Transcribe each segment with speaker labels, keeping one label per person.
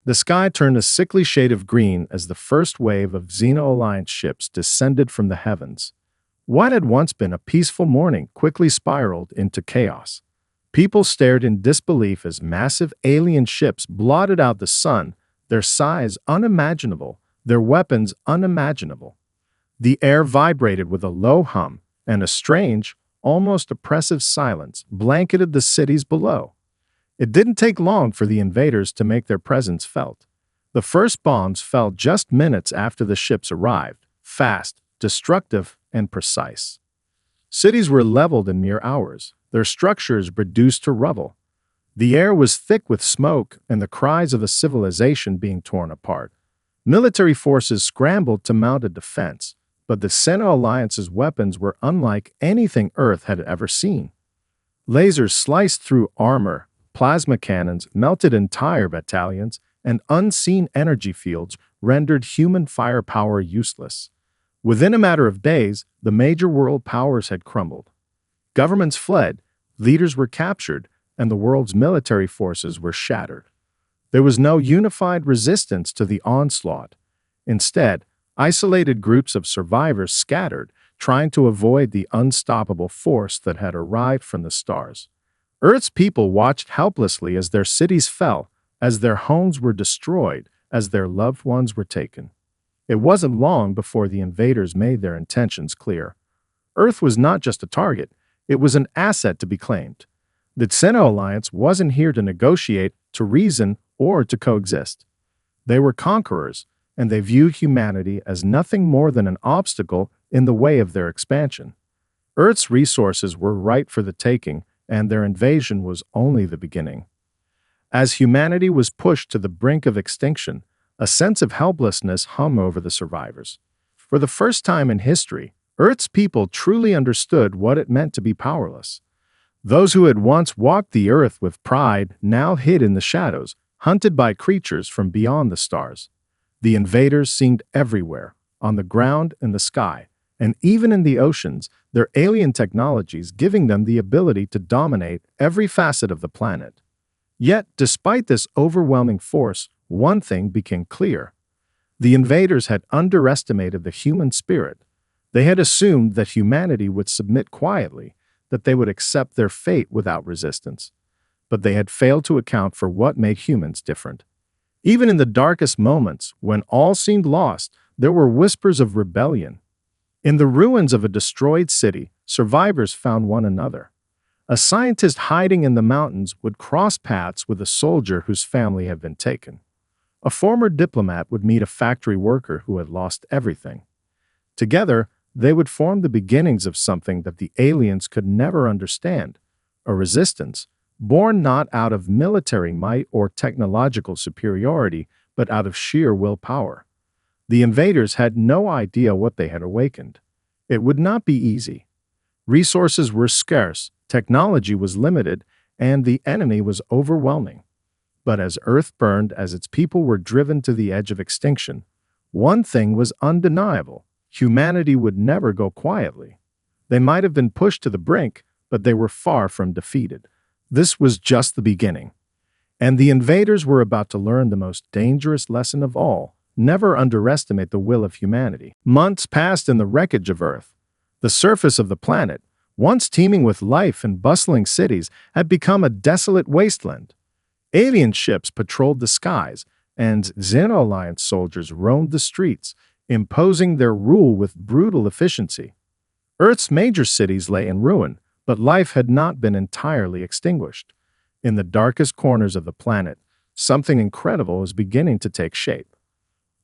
Speaker 1: The sky turned a sickly shade of green as the first wave of Xeno-Alliance ships descended from the heavens. What had once been a peaceful morning quickly spiraled into chaos. People stared in disbelief as massive alien ships blotted out the sun, their size unimaginable, their weapons unimaginable. The air vibrated with a low hum, and a strange, almost oppressive silence blanketed the cities below. It didn't take long for the invaders to make their presence felt. The first bombs fell just minutes after the ships arrived, fast, destructive, and precise. Cities were leveled in mere hours, their structures reduced to rubble. The air was thick with smoke and the cries of a civilization being torn apart. Military forces scrambled to mount a defense, but the Xeno-Alliance's weapons were unlike anything Earth had ever seen. Lasers sliced through armor, plasma cannons melted entire battalions, and unseen energy fields rendered human firepower useless. Within a matter of days, the major world powers had crumbled. Governments fled, leaders were captured, and the world's military forces were shattered. There was no unified resistance to the onslaught. Instead, isolated groups of survivors scattered, trying to avoid the unstoppable force that had arrived from the stars. Earth's people watched helplessly as their cities fell, as their homes were destroyed, as their loved ones were taken. It wasn't long before the invaders made their intentions clear. Earth was not just a target, it was an asset to be claimed. The Xeno-Alliance wasn't here to negotiate, to reason, or to coexist. They were conquerors, and they viewed humanity as nothing more than an obstacle in the way of their expansion. Earth's resources were ripe for the taking, and their invasion was only the beginning. As humanity was pushed to the brink of extinction, a sense of helplessness hung over the survivors. For the first time in history, Earth's people truly understood what it meant to be powerless. Those who had once walked the Earth with pride now hid in the shadows, hunted by creatures from beyond the stars. The invaders seemed everywhere, on the ground, in the sky, and even in the oceans, their alien technologies giving them the ability to dominate every facet of the planet. Yet, despite this overwhelming force, one thing became clear. The invaders had underestimated the human spirit. They had assumed that humanity would submit quietly, that they would accept their fate without resistance. But they had failed to account for what made humans different. Even in the darkest moments, when all seemed lost, there were whispers of rebellion. In the ruins of a destroyed city, survivors found one another. A scientist hiding in the mountains would cross paths with a soldier whose family had been taken. A former diplomat would meet a factory worker who had lost everything. Together, they would form the beginnings of something that the aliens could never understand, a resistance, born not out of military might or technological superiority, but out of sheer willpower. The invaders had no idea what they had awakened. It would not be easy. Resources were scarce, technology was limited, and the enemy was overwhelming. But as Earth burned, as its people were driven to the edge of extinction, one thing was undeniable. Humanity would never go quietly. They might have been pushed to the brink, but they were far from defeated. This was just the beginning. And the invaders were about to learn the most dangerous lesson of all. Never underestimate the will of humanity. Months passed in the wreckage of Earth. The surface of the planet, once teeming with life and bustling cities, had become a desolate wasteland. Alien ships patrolled the skies, and Xeno-Alliance soldiers roamed the streets, imposing their rule with brutal efficiency. Earth's major cities lay in ruin, but life had not been entirely extinguished. In the darkest corners of the planet, something incredible was beginning to take shape.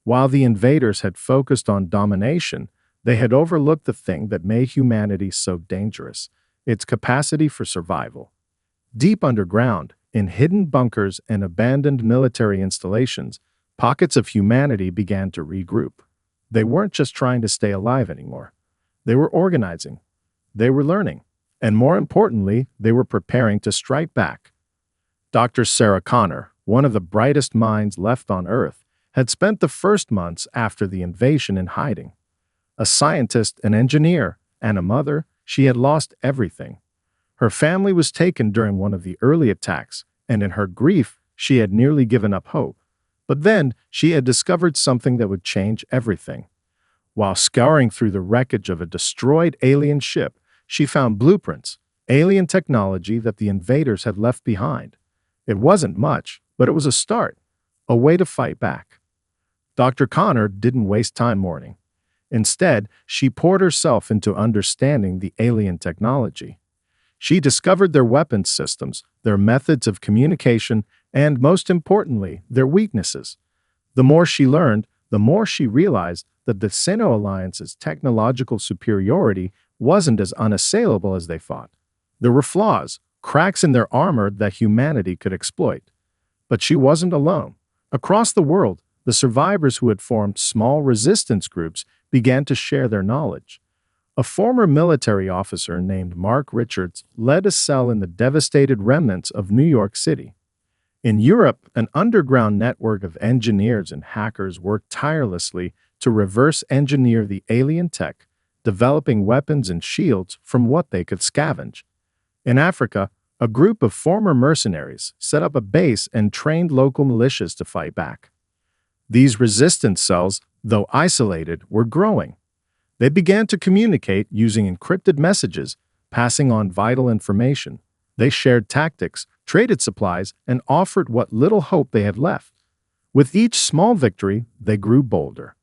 Speaker 1: While the invaders had focused on domination, they had overlooked the thing that made humanity so dangerous, its capacity for survival. Deep underground, in hidden bunkers and abandoned military installations, pockets of humanity began to regroup. They weren't just trying to stay alive anymore. They were organizing. They were learning. And more importantly, they were preparing to strike back. Dr. Sarah Connor, one of the brightest minds left on Earth, had spent the first months after the invasion in hiding. A scientist, an engineer, and a mother, she had lost everything. Her family was taken during one of the early attacks, and in her grief, she had nearly given up hope. But then she had discovered something that would change everything. While scouring through the wreckage of a destroyed alien ship, she found blueprints, alien technology that the invaders had left behind. It wasn't much, but it was a start, a way to fight back. Dr. Connor didn't waste time mourning. Instead, she poured herself into understanding the alien technology. She discovered their weapons systems, their methods of communication, and most importantly, their weaknesses. The more she learned, the more she realized that the Sino Alliance's technological superiority wasn't as unassailable as they thought. There were flaws, cracks in their armor that humanity could exploit. But she wasn't alone. Across the world, the survivors who had formed small resistance groups began to share their knowledge. A former military officer named Mark Richards led a cell in the devastated remnants of New York City. In Europe, an underground network of engineers and hackers worked tirelessly to reverse engineer the alien tech, developing weapons and shields from what they could scavenge. In Africa, a group of former mercenaries set up a base and trained local militias to fight back. These resistance cells, though isolated, were growing. They began to communicate using encrypted messages, passing on vital information. They shared tactics, traded supplies, and offered what little hope they had left. With each small victory, they grew bolder.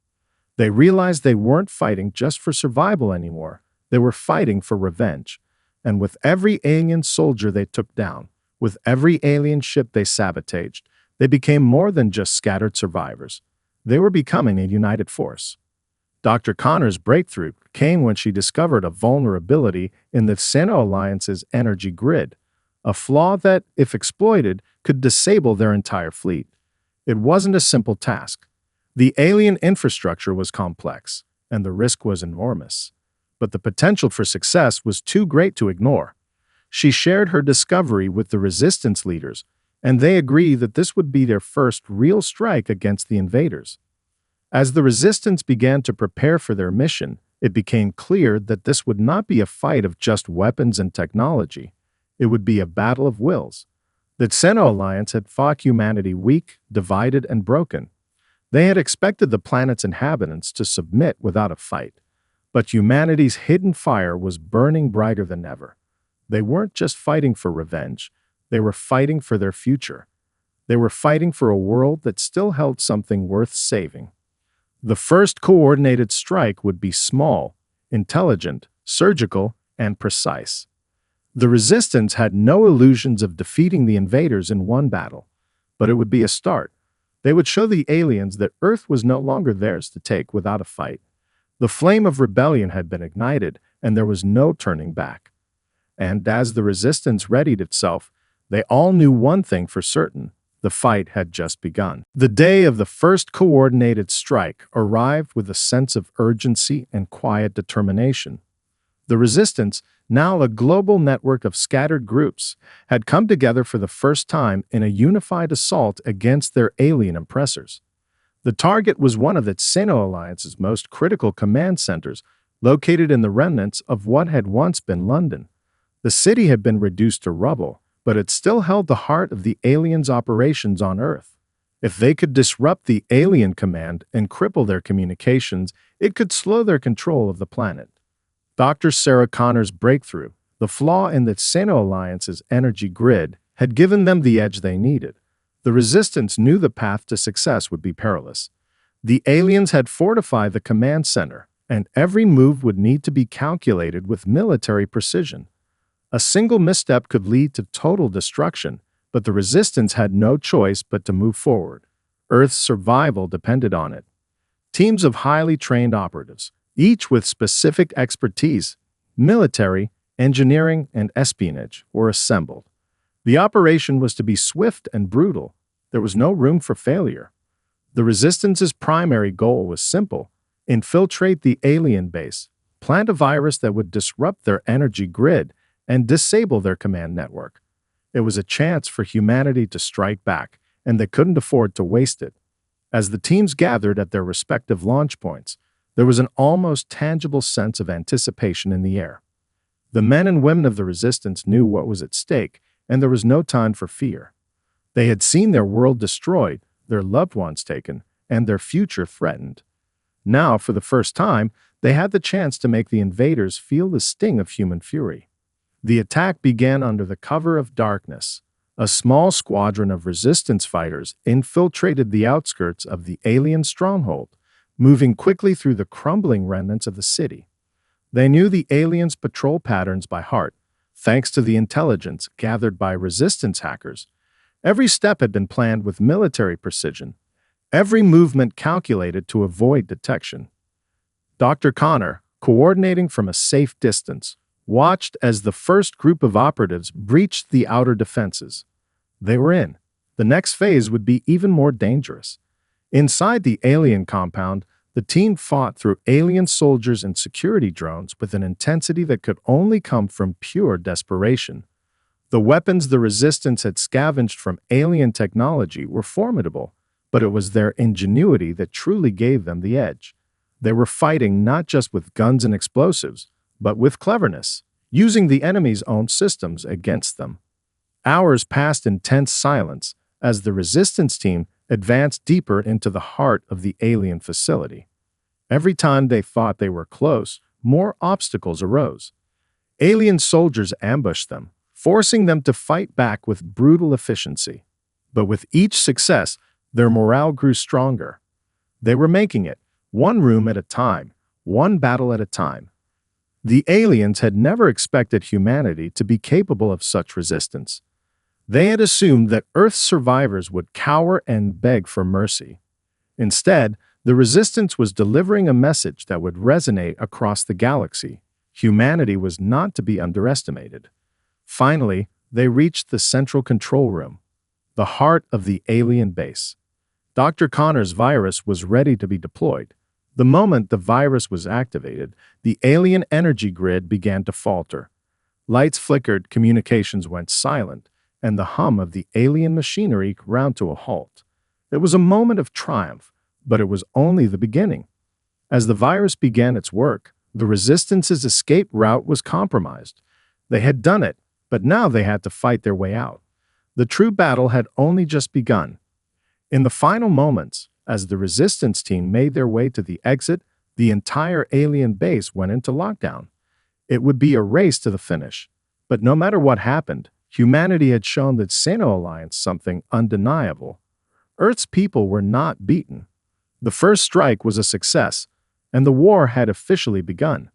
Speaker 1: They realized they weren't fighting just for survival anymore. They were fighting for revenge. And with every alien soldier they took down, with every alien ship they sabotaged, they became more than just scattered survivors. They were becoming a united force. Dr. Connor's breakthrough came when she discovered a vulnerability in the Sino Alliance's energy grid, a flaw that, if exploited, could disable their entire fleet. It wasn't a simple task. The alien infrastructure was complex, and the risk was enormous. But the potential for success was too great to ignore. She shared her discovery with the resistance leaders, and they agreed that this would be their first real strike against the invaders. As the resistance began to prepare for their mission, it became clear that this would not be a fight of just weapons and technology. It would be a battle of wills. The Sino Alliance had fought humanity weak, divided, and broken. They had expected the planet's inhabitants to submit without a fight. But humanity's hidden fire was burning brighter than ever. They weren't just fighting for revenge. They were fighting for their future. They were fighting for a world that still held something worth saving. The first coordinated strike would be small, intelligent, surgical, and precise. The resistance had no illusions of defeating the invaders in one battle, but it would be a start. They would show the aliens that Earth was no longer theirs to take without a fight. The flame of rebellion had been ignited, and there was no turning back. And as the resistance readied itself, they all knew one thing for certain: the fight had just begun. The day of the first coordinated strike arrived with a sense of urgency and quiet determination. The resistance, now a global network of scattered groups, had come together for the first time in a unified assault against their alien oppressors. The target was one of the Sino Alliance's most critical command centers, located in the remnants of what had once been London. The city had been reduced to rubble, but it still held the heart of the aliens' operations on Earth. If they could disrupt the alien command and cripple their communications, it could slow their control of the planet. Dr. Sarah Connor's breakthrough, the flaw in the Sino Alliance's energy grid, had given them the edge they needed. The resistance knew the path to success would be perilous. The aliens had fortified the command center, and every move would need to be calculated with military precision. A single misstep could lead to total destruction, but the resistance had no choice but to move forward. Earth's survival depended on it. Teams of highly trained operatives, each with specific expertise, military, engineering, and espionage, were assembled. The operation was to be swift and brutal. There was no room for failure. The Resistance's primary goal was simple: infiltrate the alien base, plant a virus that would disrupt their energy grid, and disable their command network. It was a chance for humanity to strike back, and they couldn't afford to waste it. As the teams gathered at their respective launch points, there was an almost tangible sense of anticipation in the air. The men and women of the Resistance knew what was at stake, and there was no time for fear. They had seen their world destroyed, their loved ones taken, and their future threatened. Now, for the first time, they had the chance to make the invaders feel the sting of human fury. The attack began under the cover of darkness. A small squadron of resistance fighters infiltrated the outskirts of the alien stronghold, moving quickly through the crumbling remnants of the city. They knew the aliens' patrol patterns by heart, thanks to the intelligence gathered by resistance hackers. Every step had been planned with military precision, every movement calculated to avoid detection. Dr. Connor, coordinating from a safe distance, watched as the first group of operatives breached the outer defenses. They were in. The next phase would be even more dangerous. Inside the alien compound, the team fought through alien soldiers and security drones with an intensity that could only come from pure desperation. The weapons the resistance had scavenged from alien technology were formidable, but it was their ingenuity that truly gave them the edge. They were fighting not just with guns and explosives, but with cleverness, using the enemy's own systems against them. Hours passed in tense silence as the resistance team advanced deeper into the heart of the alien facility. Every time they thought they were close, more obstacles arose. Alien soldiers ambushed them, forcing them to fight back with brutal efficiency. But with each success, their morale grew stronger. They were making it, one room at a time, one battle at a time. The aliens had never expected humanity to be capable of such resistance. They had assumed that Earth's survivors would cower and beg for mercy. Instead, the resistance was delivering a message that would resonate across the galaxy. Humanity was not to be underestimated. Finally, they reached the central control room, the heart of the alien base. Dr. Connor's virus was ready to be deployed. The moment the virus was activated, the alien energy grid began to falter. Lights flickered, communications went silent, and the hum of the alien machinery ground to a halt. It was a moment of triumph, but it was only the beginning. As the virus began its work, the Resistance's escape route was compromised. They had done it, but now they had to fight their way out. The true battle had only just begun. In the final moments, as the Resistance team made their way to the exit, the entire alien base went into lockdown. It would be a race to the finish. But no matter what happened, humanity had shown the Sino Alliance something undeniable. Earth's people were not beaten. The first strike was a success, and the war had officially begun.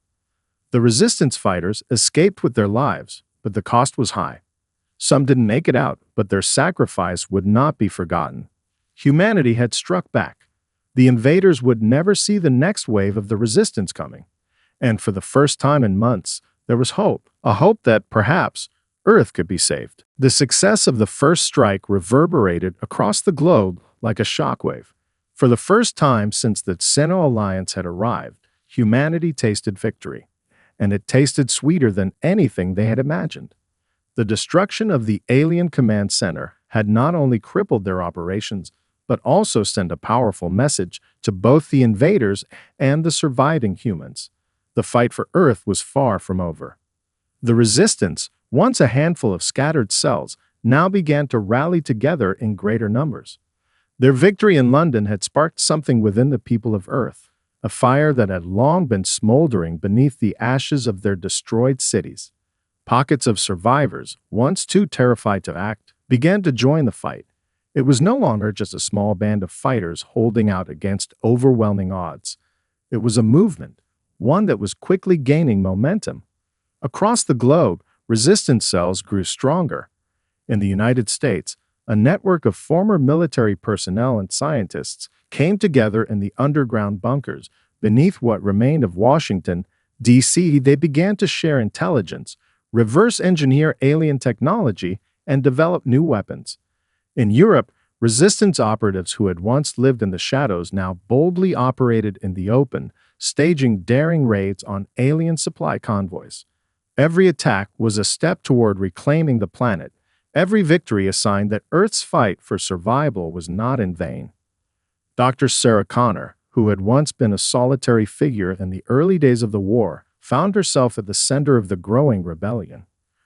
Speaker 1: The resistance fighters escaped with their lives, but the cost was high. Some didn't make it out, but their sacrifice would not be forgotten. Humanity had struck back. The invaders would never see the next wave of the resistance coming. And for the first time in months, there was hope, a hope that, perhaps, Earth could be saved. The success of the first strike reverberated across the globe like a shockwave. For the first time since the Sino Alliance had arrived, humanity tasted victory. And it tasted sweeter than anything they had imagined. The destruction of the Alien Command Center had not only crippled their operations, but also sent a powerful message to both the invaders and the surviving humans. The fight for Earth was far from over. The Resistance, once a handful of scattered cells, now began to rally together in greater numbers. Their victory in London had sparked something within the people of Earth, a fire that had long been smoldering beneath the ashes of their destroyed cities. Pockets of survivors, once too terrified to act, began to join the fight. It was no longer just a small band of fighters holding out against overwhelming odds. It was a movement, one that was quickly gaining momentum. Across the globe, resistance cells grew stronger. In the United States, a network of former military personnel and scientists came together in the underground bunkers beneath what remained of Washington, D.C. They began to share intelligence, reverse engineer alien technology, and develop new weapons. In Europe, resistance operatives who had once lived in the shadows now boldly operated in the open, staging daring raids on alien supply convoys. Every attack was a step toward reclaiming the planet. Every victory a sign that Earth's fight for survival was not in vain. Dr. Sarah Connor, who had once been a solitary figure in the early days of the war, found herself at the center of the growing rebellion.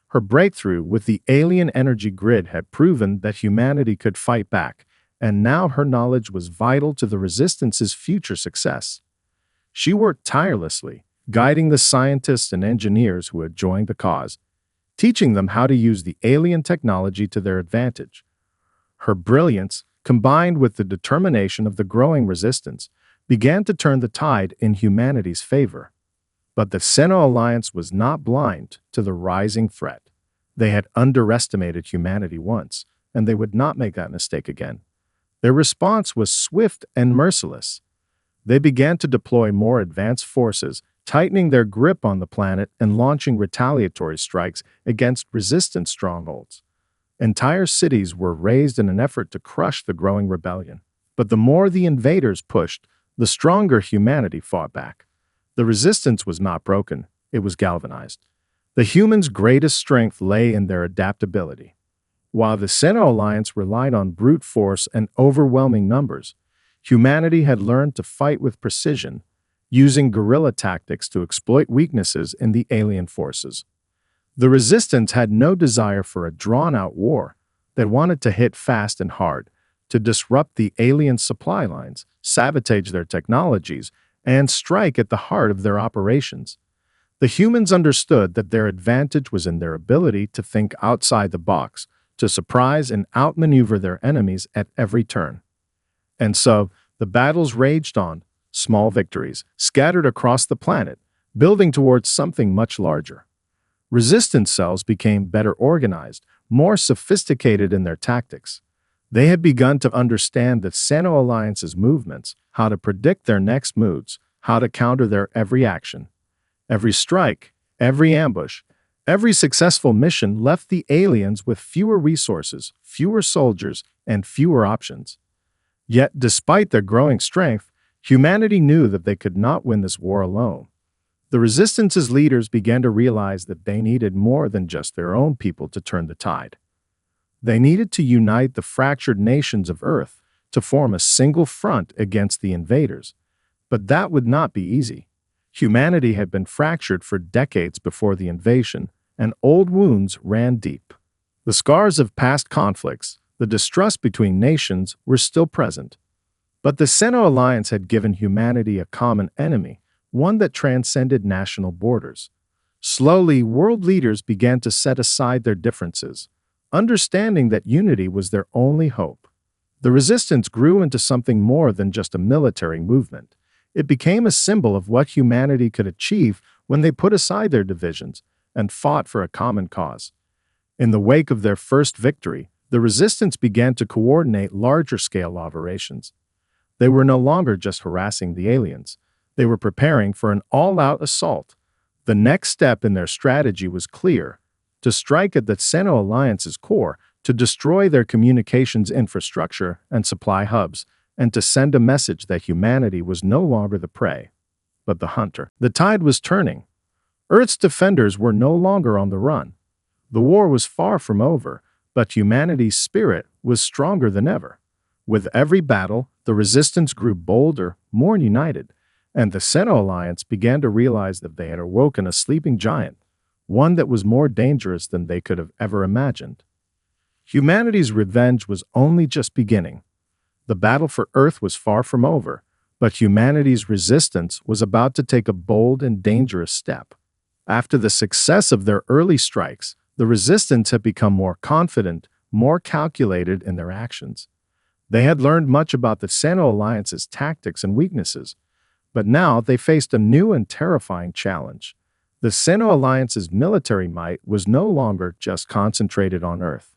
Speaker 1: Her breakthrough with the alien energy grid had proven that humanity could fight back, and now her knowledge was vital to the Resistance's future success. She worked tirelessly, guiding the scientists and engineers who had joined the cause, teaching them how to use the alien technology to their advantage. Her brilliance, combined with the determination of the growing Resistance, began to turn the tide in humanity's favor. But the Seno Alliance was not blind to the rising threat. They had underestimated humanity once, and they would not make that mistake again. Their response was swift and merciless. They began to deploy more advanced forces, tightening their grip on the planet and launching retaliatory strikes against Resistance strongholds. Entire cities were razed in an effort to crush the growing rebellion. But the more the invaders pushed, the stronger humanity fought back. The Resistance was not broken, it was galvanized. The humans' greatest strength lay in their adaptability. While the Seno Alliance relied on brute force and overwhelming numbers, humanity had learned to fight with precision, using guerrilla tactics to exploit weaknesses in the alien forces. The Resistance had no desire for a drawn-out war. They wanted to hit fast and hard, to disrupt the alien supply lines, sabotage their technologies, and strike at the heart of their operations. The humans understood that their advantage was in their ability to think outside the box, to surprise and outmaneuver their enemies at every turn. And so, the battles raged on, small victories, scattered across the planet, building towards something much larger. Resistance cells became better organized, more sophisticated in their tactics. They had begun to understand the Seno Alliance's movements, how to predict their next moves, how to counter their every action. Every strike, every ambush, every successful mission left the aliens with fewer resources, fewer soldiers, and fewer options. Yet, despite their growing strength, humanity knew that they could not win this war alone. The Resistance's leaders began to realize that they needed more than just their own people to turn the tide. They needed to unite the fractured nations of Earth to form a single front against the invaders. But that would not be easy. Humanity had been fractured for decades before the invasion, and old wounds ran deep. The scars of past conflicts, the distrust between nations, were still present. But the Seno Alliance had given humanity a common enemy, one that transcended national borders. Slowly, world leaders began to set aside their differences, understanding that unity was their only hope. The Resistance grew into something more than just a military movement. It became a symbol of what humanity could achieve when they put aside their divisions and fought for a common cause. In the wake of their first victory, the Resistance began to coordinate larger-scale operations. They were no longer just harassing the aliens. They were preparing for an all-out assault. The next step in their strategy was clear: to strike at the Seno Alliance's core, to destroy their communications infrastructure and supply hubs, and to send a message that humanity was no longer the prey, but the hunter. The tide was turning. Earth's defenders were no longer on the run. The war was far from over, but humanity's spirit was stronger than ever. With every battle, the Resistance grew bolder, more united, and the Seno Alliance began to realize that they had awoken a sleeping giant, one that was more dangerous than they could have ever imagined. Humanity's revenge was only just beginning. The battle for Earth was far from over, but humanity's resistance was about to take a bold and dangerous step. After the success of their early strikes, the Resistance had become more confident, more calculated in their actions. They had learned much about the Seno Alliance's tactics and weaknesses, but now they faced a new and terrifying challenge. The Seno Alliance's military might was no longer just concentrated on Earth.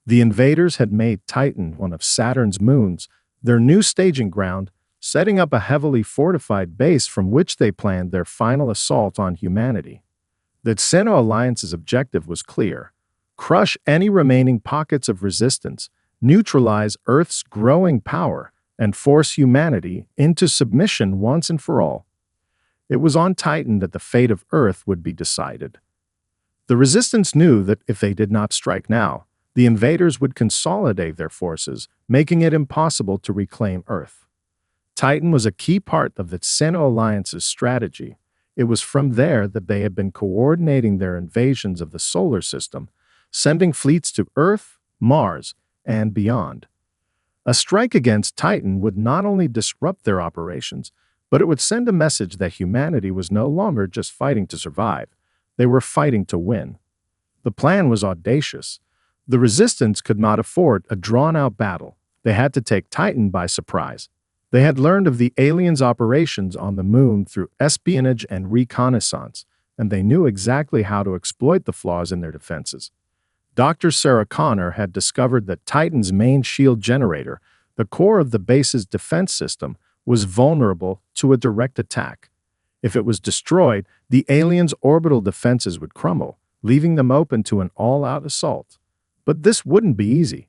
Speaker 1: The invaders had made Titan one of Saturn's moons, their new staging ground, setting up a heavily fortified base from which they planned their final assault on humanity. The Seno Alliance's objective was clear: crush any remaining pockets of resistance, neutralize Earth's growing power, and force humanity into submission once and for all. It was on Titan that the fate of Earth would be decided. The Resistance knew that if they did not strike now, the invaders would consolidate their forces, making it impossible to reclaim Earth. Titan was a key part of the Seno Alliance's strategy. It was from there that they had been coordinating their invasions of the solar system, sending fleets to Earth, Mars, and beyond. A strike against Titan would not only disrupt their operations, but it would send a message that humanity was no longer just fighting to survive. They were fighting to win. The plan was audacious. The Resistance could not afford a drawn-out battle. They had to take Titan by surprise. They had learned of the aliens' operations on the moon through espionage and reconnaissance, and they knew exactly how to exploit the flaws in their defenses. Dr. Sarah Connor had discovered that Titan's main shield generator, the core of the base's defense system, was vulnerable to a direct attack. If it was destroyed, the aliens' orbital defenses would crumble, leaving them open to an all-out assault. But this wouldn't be easy.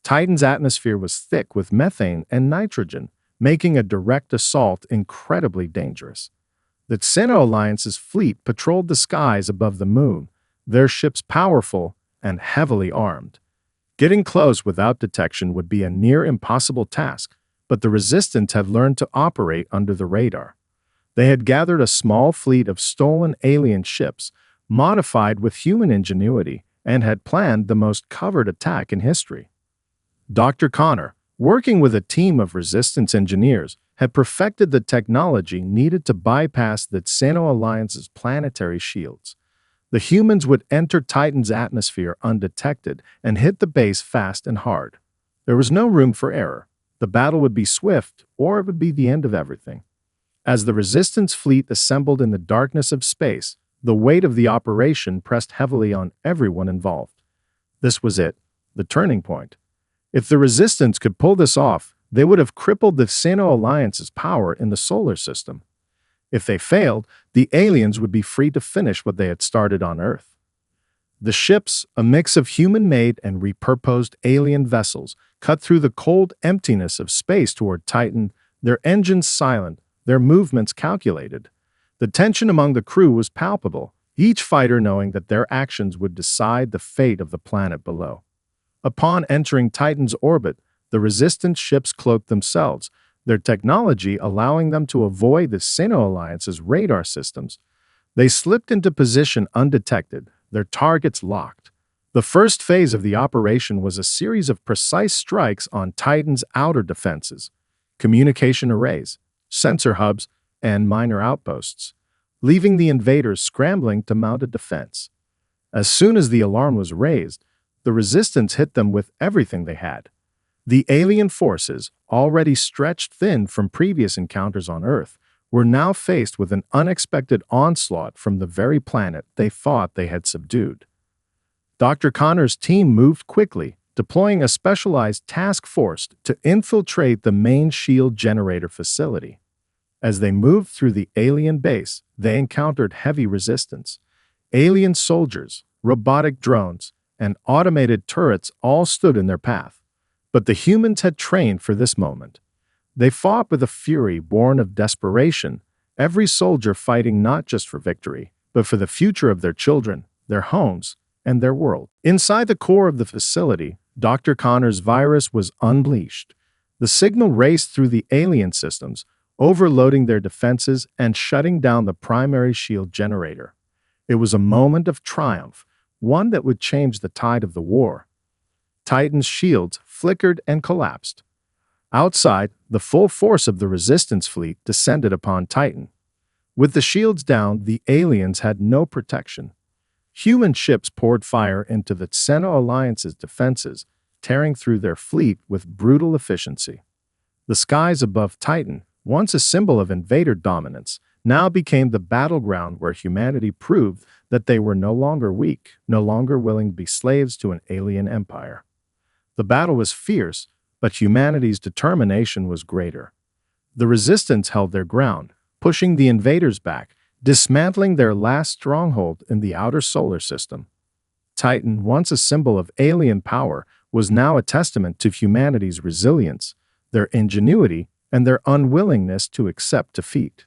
Speaker 1: Titan's atmosphere was thick with methane and nitrogen, making a direct assault incredibly dangerous. The Xeno Alliance's fleet patrolled the skies above the moon, their ships powerful and heavily armed. Getting close without detection would be a near-impossible task, but the Resistance had learned to operate under the radar. They had gathered a small fleet of stolen alien ships, modified with human ingenuity, and had planned the most covert attack in history. Dr. Connor, working with a team of Resistance engineers, had perfected the technology needed to bypass the Xeno Alliance's planetary shields. The humans would enter Titan's atmosphere undetected and hit the base fast and hard. There was no room for error. The battle would be swift, or it would be the end of everything. As the Resistance fleet assembled in the darkness of space, the weight of the operation pressed heavily on everyone involved. This was it, the turning point. If the Resistance could pull this off, they would have crippled the Xeno Alliance's power in the solar system. If they failed, the aliens would be free to finish what they had started on Earth. The ships, a mix of human-made and repurposed alien vessels, cut through the cold emptiness of space toward Titan, their engines silent, their movements calculated. The tension among the crew was palpable, each fighter knowing that their actions would decide the fate of the planet below. Upon entering Titan's orbit, the Resistance ships cloaked themselves, their technology allowing them to avoid the Xeno Alliance's radar systems. They slipped into position undetected, their targets locked. The first phase of the operation was a series of precise strikes on Titan's outer defenses, communication arrays, sensor hubs, and minor outposts, leaving the invaders scrambling to mount a defense. As soon as the alarm was raised, the Resistance hit them with everything they had. The alien forces, already stretched thin from previous encounters on Earth, were now faced with an unexpected onslaught from the very planet they thought they had subdued. Dr. Connor's team moved quickly, deploying a specialized task force to infiltrate the main shield generator facility. As they moved through the alien base, they encountered heavy resistance. Alien soldiers, robotic drones, and automated turrets all stood in their path. But the humans had trained for this moment. They fought with a fury born of desperation, every soldier fighting not just for victory, but for the future of their children, their homes, and their world. Inside the core of the facility, Dr. Connor's virus was unleashed. The signal raced through the alien systems, overloading their defenses and shutting down the primary shield generator. It was a moment of triumph, one that would change the tide of the war. Titan's shields flickered and collapsed. Outside, the full force of the Resistance fleet descended upon Titan. With the shields down, the aliens had no protection. Human ships poured fire into the Xeno Alliance's defenses, tearing through their fleet with brutal efficiency. The skies above Titan, once a symbol of invader dominance, now became the battleground where humanity proved that they were no longer weak, no longer willing to be slaves to an alien empire. The battle was fierce, but humanity's determination was greater. The Resistance held their ground, pushing the invaders back, dismantling their last stronghold in the outer solar system. Titan, once a symbol of alien power, was now a testament to humanity's resilience, their ingenuity, and their unwillingness to accept defeat.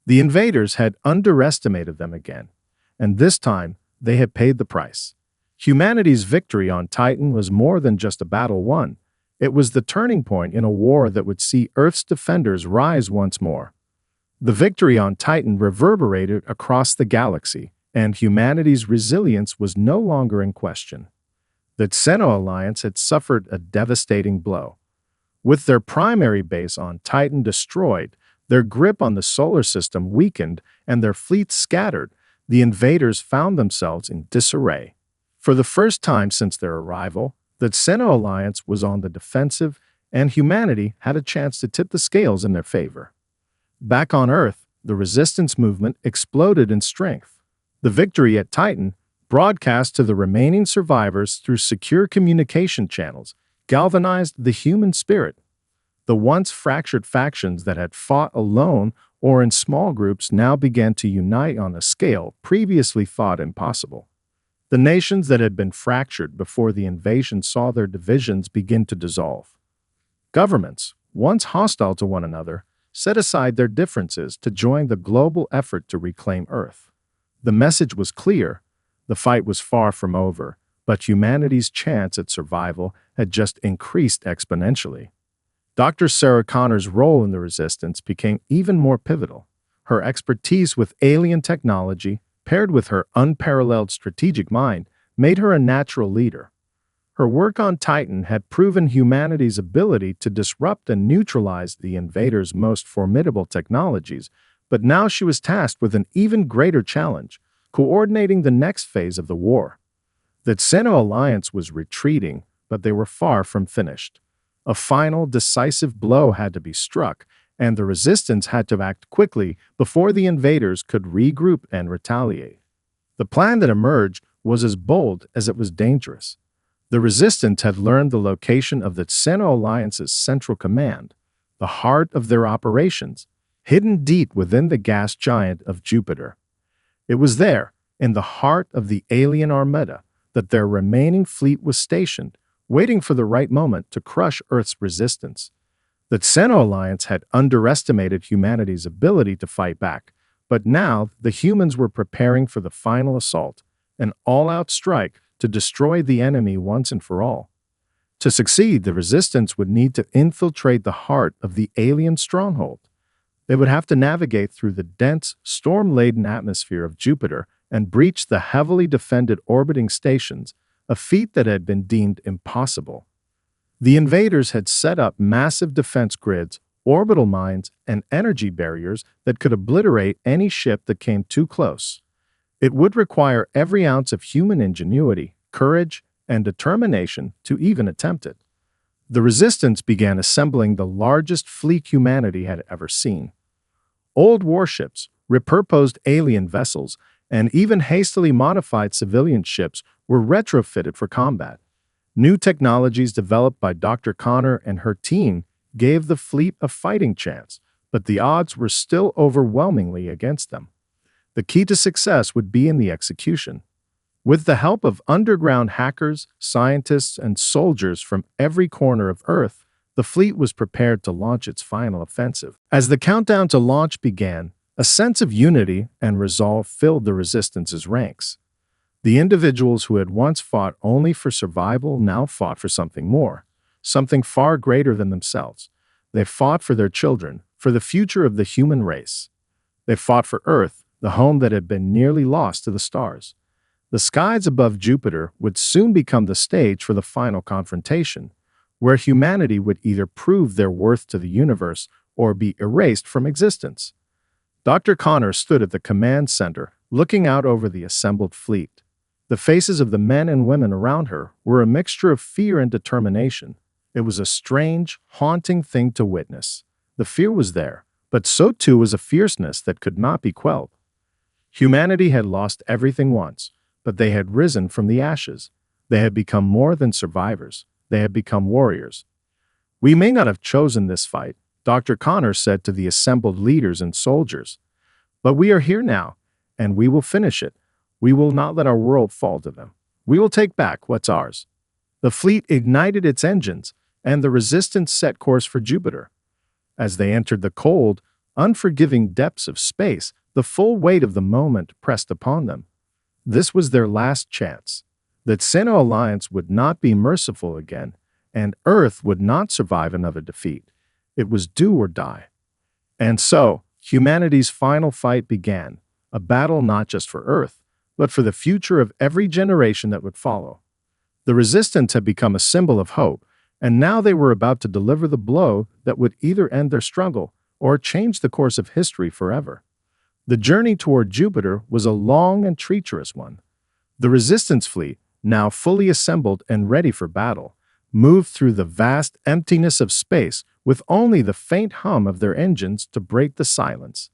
Speaker 1: The invaders had underestimated them again, and this time they had paid the price. Humanity's victory on Titan was more than just a battle won. It was the turning point in a war that would see Earth's defenders rise once more. The victory on Titan reverberated across the galaxy, and humanity's resilience was no longer in question. The Xeno Alliance had suffered a devastating blow. With their primary base on Titan destroyed, their grip on the solar system weakened, and their fleets scattered, the invaders found themselves in disarray. For the first time since their arrival, the Xeno Alliance was on the defensive, and humanity had a chance to tip the scales in their favor. Back on Earth, the resistance movement exploded in strength. The victory at Titan, broadcast to the remaining survivors through secure communication channels, galvanized the human spirit. The once fractured factions that had fought alone or in small groups now began to unite on a scale previously thought impossible. The nations that had been fractured before the invasion saw their divisions begin to dissolve. Governments, once hostile to one another, set aside their differences to join the global effort to reclaim Earth. The message was clear: the fight was far from over, but humanity's chance at survival had just increased exponentially. Dr. Sarah Connor's role in the resistance became even more pivotal. Her expertise with alien technology, paired with her unparalleled strategic mind, made her a natural leader. Her work on Titan had proven humanity's ability to disrupt and neutralize the invaders' most formidable technologies, but now she was tasked with an even greater challenge: coordinating the next phase of the war. The Xeno Alliance was retreating, but they were far from finished. A final, decisive blow had to be struck, and the resistance had to act quickly before the invaders could regroup and retaliate. The plan that emerged was as bold as it was dangerous. The resistance had learned the location of the Xeno Alliance's central command, the heart of their operations, hidden deep within the gas giant of Jupiter. It was there, in the heart of the alien armada, that their remaining fleet was stationed, waiting for the right moment to crush Earth's resistance. The Xeno Alliance had underestimated humanity's ability to fight back, but now the humans were preparing for the final assault, an all-out strike to destroy the enemy once and for all. To succeed, the resistance would need to infiltrate the heart of the alien stronghold. They would have to navigate through the dense, storm-laden atmosphere of Jupiter and breach the heavily defended orbiting stations, a feat that had been deemed impossible. The invaders had set up massive defense grids, orbital mines, and energy barriers that could obliterate any ship that came too close. It would require every ounce of human ingenuity, courage, and determination to even attempt it. The resistance began assembling the largest fleet humanity had ever seen. Old warships, repurposed alien vessels, and even hastily modified civilian ships were retrofitted for combat. New technologies developed by Dr. Connor and her team gave the fleet a fighting chance, but the odds were still overwhelmingly against them. The key to success would be in the execution. With the help of underground hackers, scientists, and soldiers from every corner of Earth, the fleet was prepared to launch its final offensive. As the countdown to launch began, a sense of unity and resolve filled the resistance's ranks. The individuals who had once fought only for survival now fought for something more, something far greater than themselves. They fought for their children, for the future of the human race. They fought for Earth, the home that had been nearly lost to the stars. The skies above Jupiter would soon become the stage for the final confrontation, where humanity would either prove their worth to the universe or be erased from existence. Dr. Connor stood at the command center, looking out over the assembled fleet. The faces of the men and women around her were a mixture of fear and determination. It was a strange, haunting thing to witness. The fear was there, but so too was a fierceness that could not be quelled. Humanity had lost everything once, but they had risen from the ashes. They had become more than survivors. They had become warriors. "We may not have chosen this fight," Dr. Connor said to the assembled leaders and soldiers, "but we are here now, and we will finish it. We will not let our world fall to them. We will take back what's ours." The fleet ignited its engines, and the resistance set course for Jupiter. As they entered the cold, unforgiving depths of space, the full weight of the moment pressed upon them. This was their last chance. The Xeno Alliance would not be merciful again, and Earth would not survive another defeat. It was do or die. And so, humanity's final fight began, a battle not just for Earth, but for the future of every generation that would follow. The resistance had become a symbol of hope, And now they were about to deliver the blow that would either end their struggle or change the course of history forever. The journey toward Jupiter was a long and treacherous one. The Resistance fleet, now fully assembled and ready for battle, moved through the vast emptiness of space with only the faint hum of their engines to break the silence.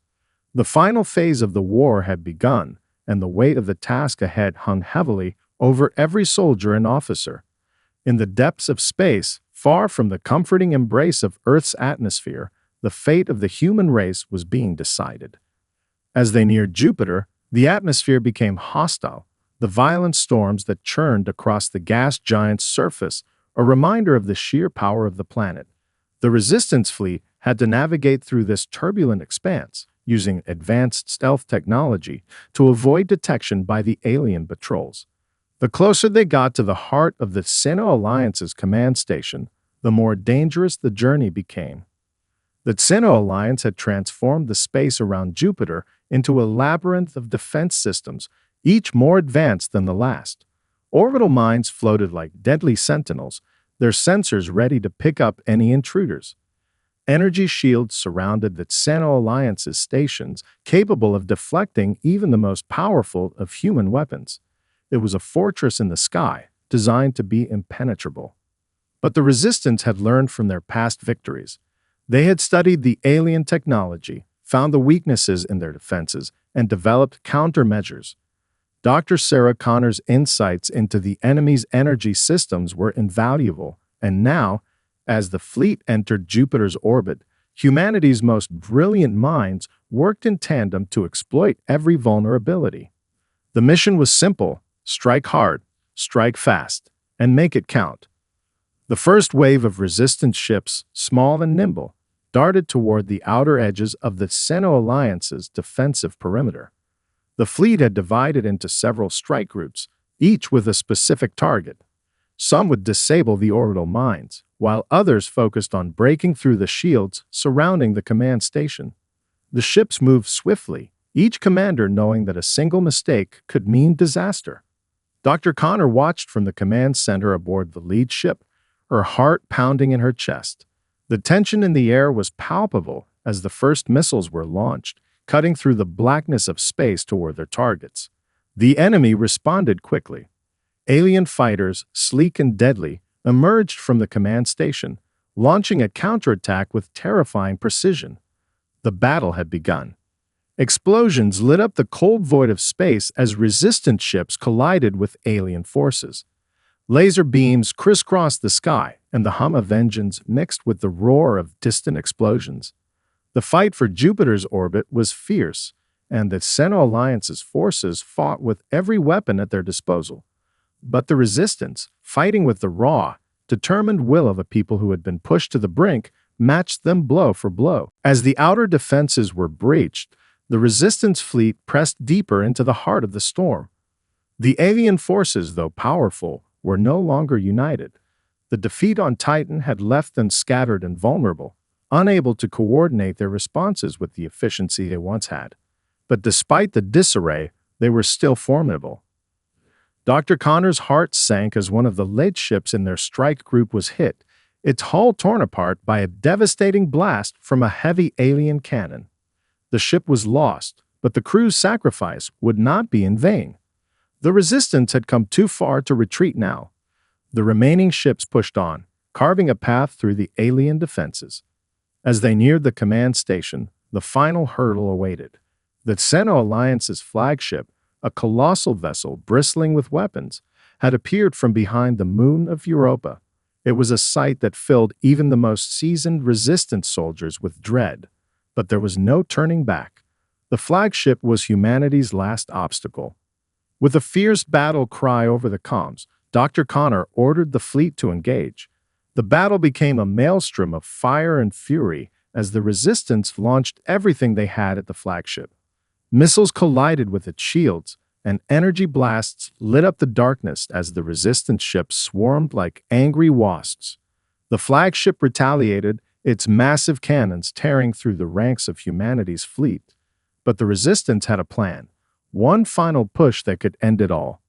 Speaker 1: The final phase of the war had begun, and the weight of the task ahead hung heavily over every soldier and officer. In the depths of space, far from the comforting embrace of Earth's atmosphere, the fate of the human race was being decided. As they neared Jupiter, the atmosphere became hostile, the violent storms that churned across the gas giant's surface, a reminder of the sheer power of the planet. The Resistance fleet had to navigate through this turbulent expanse, using advanced stealth technology to avoid detection by the alien patrols. The closer they got to the heart of the Sino Alliance's command station, the more dangerous the journey became. The Sino Alliance had transformed the space around Jupiter into a labyrinth of defense systems, each more advanced than the last. Orbital mines floated like deadly sentinels, their sensors ready to pick up any intruders. Energy shields surrounded the Sino Alliance's stations, capable of deflecting even the most powerful of human weapons. It was a fortress in the sky, designed to be impenetrable. But the Resistance had learned from their past victories. They had studied the alien technology, found the weaknesses in their defenses, and developed countermeasures. Dr. Sarah Connor's insights into the enemy's energy systems were invaluable, and now, as the fleet entered Jupiter's orbit, humanity's most brilliant minds worked in tandem to exploit every vulnerability. The mission was simple: strike hard, strike fast, and make it count. The first wave of Resistance ships, small and nimble, darted toward the outer edges of the Sino Alliance's defensive perimeter. The fleet had divided into several strike groups, each with a specific target. Some would disable the orbital mines, while others focused on breaking through the shields surrounding the command station. The ships moved swiftly, each commander knowing that a single mistake could mean disaster. Dr. Connor watched from the command center aboard the lead ship, her heart pounding in her chest. The tension in the air was palpable as the first missiles were launched, cutting through the blackness of space toward their targets. The enemy responded quickly. Alien fighters, sleek and deadly, emerged from the command station, launching a counterattack with terrifying precision. The battle had begun. Explosions lit up the cold void of space as Resistance ships collided with alien forces. Laser beams crisscrossed the sky, and the hum of engines mixed with the roar of distant explosions. The fight for Jupiter's orbit was fierce, and the Sino Alliance's forces fought with every weapon at their disposal. But the Resistance, fighting with the raw, determined will of a people who had been pushed to the brink, matched them blow for blow. As the outer defenses were breached, the Resistance fleet pressed deeper into the heart of the storm. The alien forces, though powerful, were no longer united. The defeat on Titan had left them scattered and vulnerable, unable to coordinate their responses with the efficiency they once had. But despite the disarray, they were still formidable. Dr. Connor's heart sank as one of the lead ships in their strike group was hit, its hull torn apart by a devastating blast from a heavy alien cannon. The ship was lost, but the crew's sacrifice would not be in vain. The Resistance had come too far to retreat now. The remaining ships pushed on, carving a path through the alien defenses. As they neared the command station, the final hurdle awaited. The Sino Alliance's flagship, a colossal vessel bristling with weapons, had appeared from behind the moon of Europa. It was a sight that filled even the most seasoned Resistance soldiers with dread. But there was no turning back. The flagship was humanity's last obstacle. With a fierce battle cry over the comms, Dr. Connor ordered the fleet to engage. The battle became a maelstrom of fire and fury as the Resistance launched everything they had at the flagship. Missiles collided with its shields, and energy blasts lit up the darkness as the Resistance ships swarmed like angry wasps. The flagship retaliated, its massive cannons tearing through the ranks of humanity's fleet. But the Resistance had a plan, one final push that could end it all.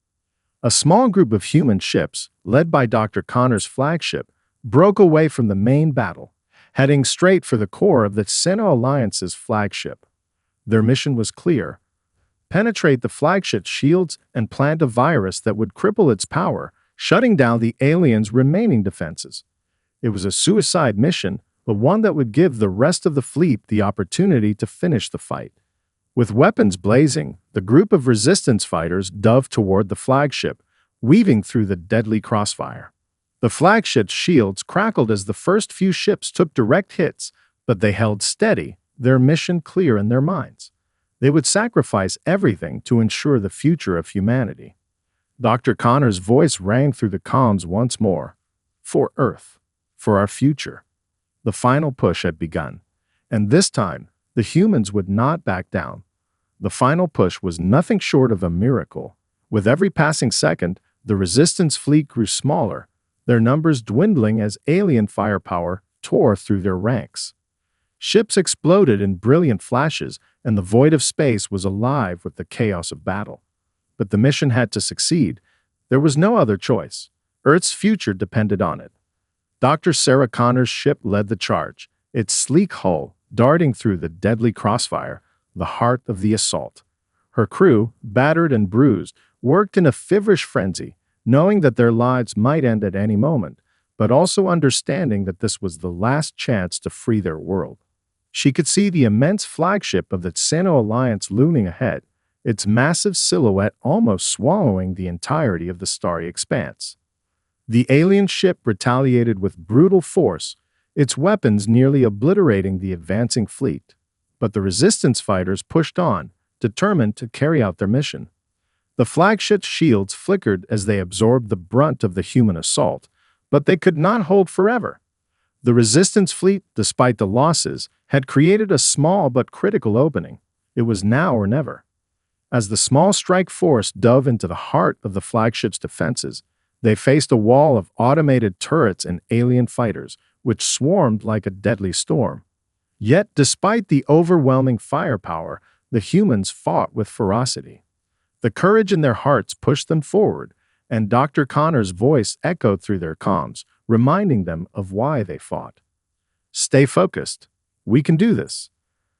Speaker 1: A small group of human ships, led by Dr. Connor's flagship, broke away from the main battle, heading straight for the core of the Sino Alliance's flagship. Their mission was clear: penetrate the flagship's shields and plant a virus that would cripple its power, shutting down the aliens' remaining defenses. It was a suicide mission, but one that would give the rest of the fleet the opportunity to finish the fight. With weapons blazing, the group of resistance fighters dove toward the flagship, weaving through the deadly crossfire. The flagship's shields crackled as the first few ships took direct hits, but they held steady, their mission clear in their minds. They would sacrifice everything to ensure the future of humanity. Dr. Connor's voice rang through the comms once more. For Earth. For our future. The final push had begun, and this time, the humans would not back down. The final push was nothing short of a miracle. With every passing second, the resistance fleet grew smaller, their numbers dwindling as alien firepower tore through their ranks. Ships exploded in brilliant flashes, and the void of space was alive with the chaos of battle. But the mission had to succeed. There was no other choice. Earth's future depended on it. Dr. Sarah Connor's ship led the charge, its sleek hull darting through the deadly crossfire, the heart of the assault. Her crew, battered and bruised, worked in a feverish frenzy, knowing that their lives might end at any moment, but also understanding that this was the last chance to free their world. She could see the immense flagship of the Sino Alliance looming ahead, its massive silhouette almost swallowing the entirety of the starry expanse. The alien ship retaliated with brutal force, its weapons nearly obliterating the advancing fleet. But the resistance fighters pushed on, determined to carry out their mission. The flagship's shields flickered as they absorbed the brunt of the human assault, but they could not hold forever. The resistance fleet, despite the losses, had created a small but critical opening. It was now or never. As the small strike force dove into the heart of the flagship's defenses, they faced a wall of automated turrets and alien fighters, which swarmed like a deadly storm. Yet, despite the overwhelming firepower, the humans fought with ferocity. The courage in their hearts pushed them forward, and Dr. Connor's voice echoed through their comms, reminding them of why they fought. Stay focused. We can do this.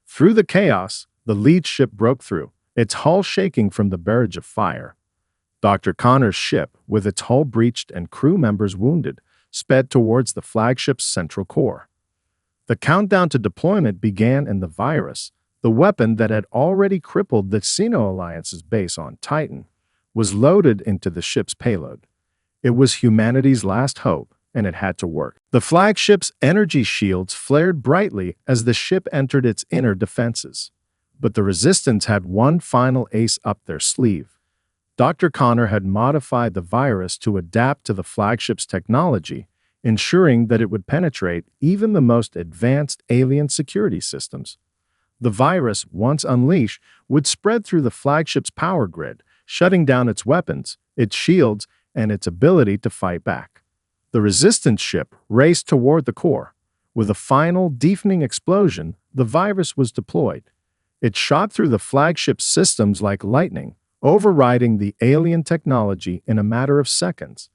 Speaker 1: Through the chaos, the lead ship broke through, its hull shaking from the barrage of fire. Dr. Connor's ship, with its hull breached and crew members wounded, sped towards the flagship's central core. The countdown to deployment began, and the virus, the weapon that had already crippled the Sino Alliance's base on Titan, was loaded into the ship's payload. It was humanity's last hope, and it had to work. The flagship's energy shields flared brightly as the ship entered its inner defenses. But the Resistance had one final ace up their sleeve. Dr. Connor had modified the virus to adapt to the flagship's technology, ensuring that it would penetrate even the most advanced alien security systems. The virus, once unleashed, would spread through the flagship's power grid, shutting down its weapons, its shields, and its ability to fight back. The Resistance ship raced toward the core. With a final, deafening explosion, the virus was deployed. It shot through the flagship's systems like lightning, overriding the alien technology in a matter of seconds.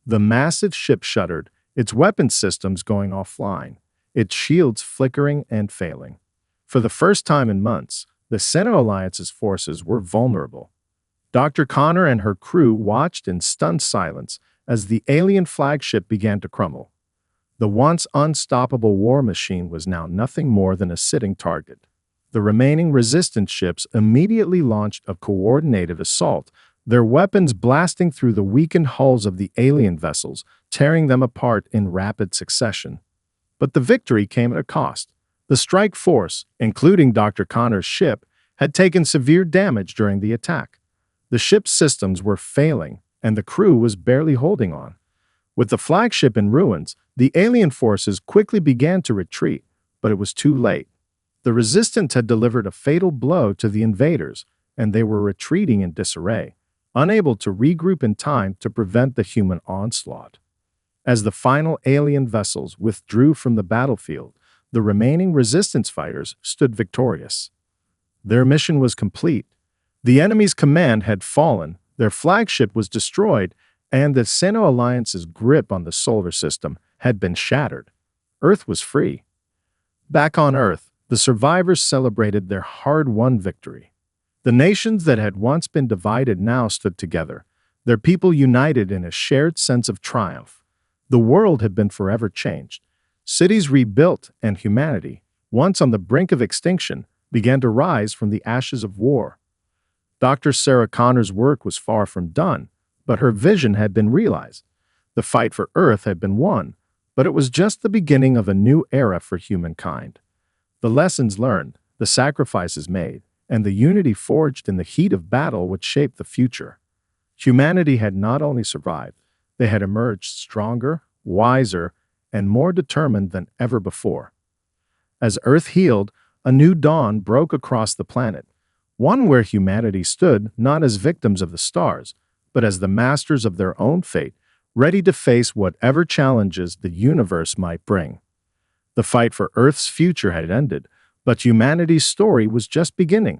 Speaker 1: The massive ship shuddered, its weapon systems going offline, its shields flickering and failing. For the first time in months, the Sino Alliance's forces were vulnerable. Dr. Connor and her crew watched in stunned silence as the alien flagship began to crumble. The once unstoppable war machine was now nothing more than a sitting target. The remaining Resistance ships immediately launched a coordinated assault, their weapons blasting through the weakened hulls of the alien vessels, tearing them apart in rapid succession. But the victory came at a cost. The strike force, including Dr. Connor's ship, had taken severe damage during the attack. The ship's systems were failing, and the crew was barely holding on. With the flagship in ruins, the alien forces quickly began to retreat, but it was too late. The Resistance had delivered a fatal blow to the invaders, and they were retreating in disarray, unable to regroup in time to prevent the human onslaught. As the final alien vessels withdrew from the battlefield, the remaining Resistance fighters stood victorious. Their mission was complete. The enemy's command had fallen, their flagship was destroyed, and the Sino Alliance's grip on the solar system had been shattered. Earth was free. Back on Earth, the survivors celebrated their hard-won victory. The nations that had once been divided now stood together, their people united in a shared sense of triumph. The world had been forever changed. Cities rebuilt, and humanity, once on the brink of extinction, began to rise from the ashes of war. Dr. Sarah Connor's work was far from done, but her vision had been realized. The fight for Earth had been won, but it was just the beginning of a new era for humankind. The lessons learned, the sacrifices made, and the unity forged in the heat of battle would shape the future. Humanity had not only survived, they had emerged stronger, wiser, and more determined than ever before. As Earth healed, a new dawn broke across the planet, one where humanity stood not as victims of the stars, but as the masters of their own fate, ready to face whatever challenges the universe might bring. The fight for Earth's future had ended, but humanity's story was just beginning.